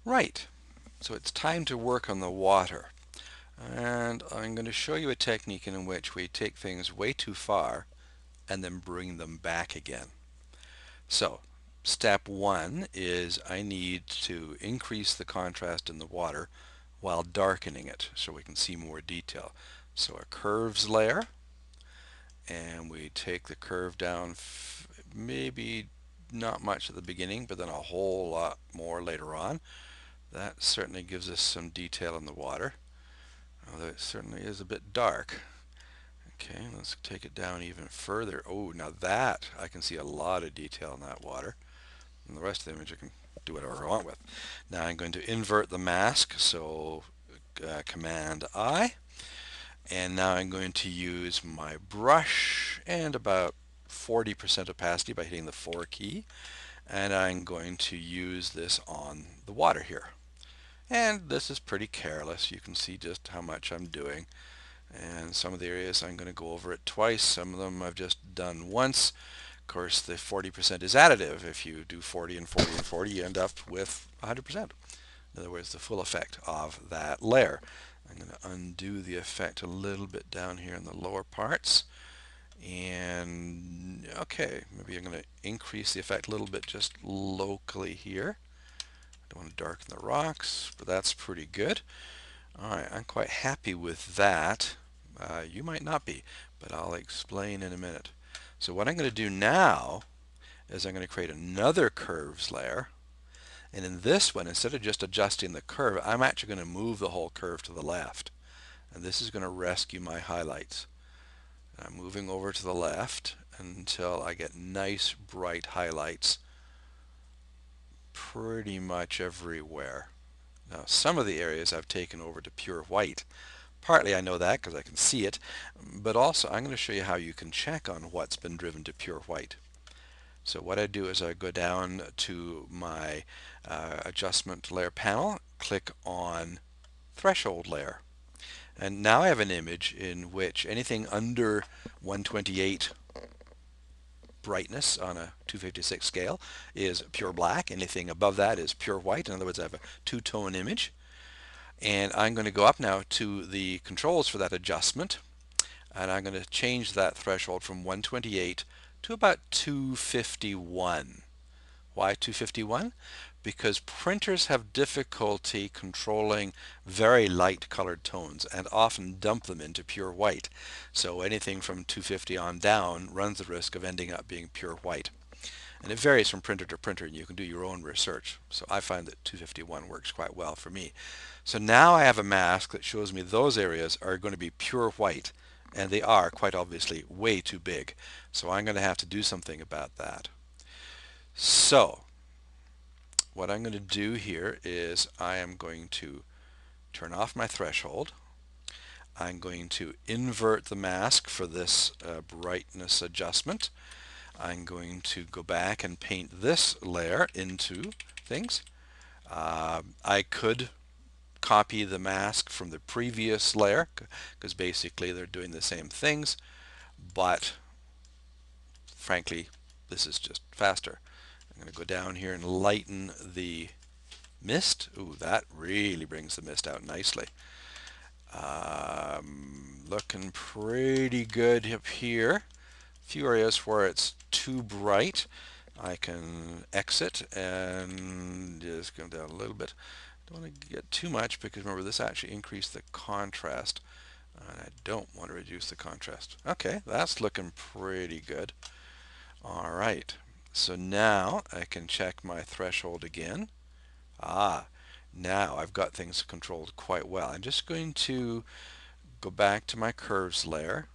Right, so it's time to work on the water. And I'm going to show you a technique in which we take things way too far and then bring them back again. So, step one is I need to increase the contrast in the water while darkening it so we can see more detail. So a curves layer, and we take the curve down maybe not much at the beginning, but then a whole lot more later on. That certainly gives us some detail in the water, although it certainly is a bit dark. Okay, let's take it down even further. Oh, now that I can see a lot of detail in that water. And the rest of the image I can do whatever I want with. Now I'm going to invert the mask, so Command I, and now I'm going to use my brush and about 40% opacity by hitting the 4 key, and I'm going to use this on the water here. And this is pretty careless. You can see just how much I'm doing. And some of the areas I'm going to go over it twice. Some of them I've just done once. Of course, the 40% is additive. If you do 40 and 40 and 40, you end up with 100%. In other words, the full effect of that layer. I'm going to undo the effect a little bit down here in the lower parts. And okay, maybe I'm going to increase the effect a little bit just locally here. I don't want to darken the rocks, but that's pretty good. Alright, I'm quite happy with that. You might not be, but I'll explain in a minute. So what I'm going to do now is I'm going to create another curves layer. And in this one, instead of just adjusting the curve, I'm actually going to move the whole curve to the left. And this is going to rescue my highlights. And I'm moving over to the left until I get nice bright highlights pretty much everywhere. Now, some of the areas I've taken over to pure white. Partly I know that because I can see it, but also I'm going to show you how you can check on what's been driven to pure white. So what I do is I go down to my adjustment layer panel, click on threshold layer. And now I have an image in which anything under 128 brightness on a 256 scale is pure black. Anything above that is pure white. In other words, I have a two-tone image. And I'm going to go up now to the controls for that adjustment, and I'm going to change that threshold from 128 to about 251. Why 251? Because printers have difficulty controlling very light colored tones and often dump them into pure white. So anything from 250 on down runs the risk of ending up being pure white. And it varies from printer to printer, and you can do your own research. So I find that 251 works quite well for me. So now I have a mask that shows me those areas are going to be pure white, and they are quite obviously way too big. So I'm going to have to do something about that. So what I'm going to do here is I am going to turn off my threshold. I'm going to invert the mask for this brightness adjustment. I'm going to go back and paint this layer into things. I could copy the mask from the previous layer because basically they're doing the same things, but frankly this is just faster. I'm going to go down here and lighten the mist. Ooh, that really brings the mist out nicely. Looking pretty good up here. A few areas where it's too bright. I can exit and just come down a little bit. Don't want to get too much because remember this actually increased the contrast and I don't want to reduce the contrast. Okay, that's looking pretty good. All right, so now I can check my threshold again. Now I've got things controlled quite well. I'm just going to go back to my curves layer.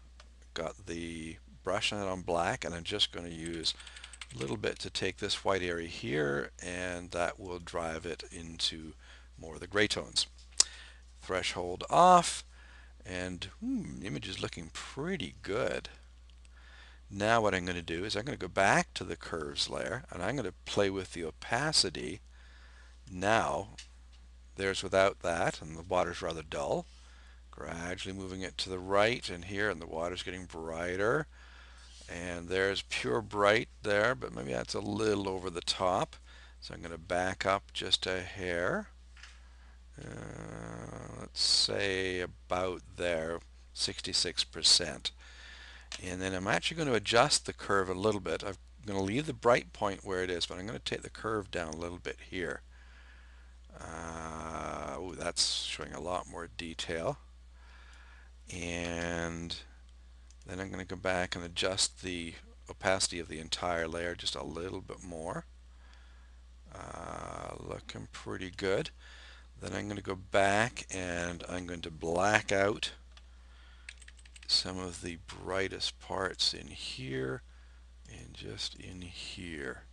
Got the brush on black, and I'm just going to use a little bit to take this white area here, and that will drive it into more of the gray tones. Threshold off, and the image is looking pretty good. Now what I'm going to do is I'm going to go back to the curves layer, and I'm going to play with the opacity. Now there's without that, and the water's rather dull. Gradually moving it to the right and here, and the water's getting brighter. And there's pure bright there, but maybe that's a little over the top. So I'm going to back up just a hair. Let's say about there, 66%. And then I'm actually going to adjust the curve a little bit. I'm going to leave the bright point where it is, but I'm going to take the curve down a little bit here. Ooh, that's showing a lot more detail. And then I'm going to go back and adjust the opacity of the entire layer just a little bit more. Looking pretty good. Then I'm going to go back and I'm going to black out some of the brightest parts in here and just in here.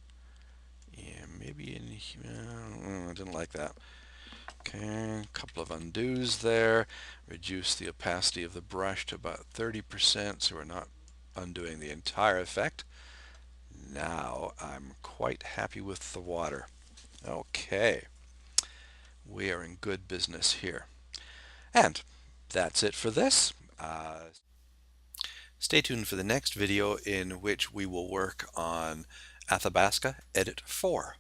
And maybe in here. I didn't like that. Okay, a couple of undos there. Reduce the opacity of the brush to about 30% so we're not undoing the entire effect. Now I'm quite happy with the water. Okay, we are in good business here. And that's it for this. Stay tuned for the next video in which we will work on Athabasca Edit 4.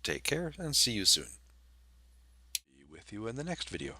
Take care and see you soon. Be with you in the next video.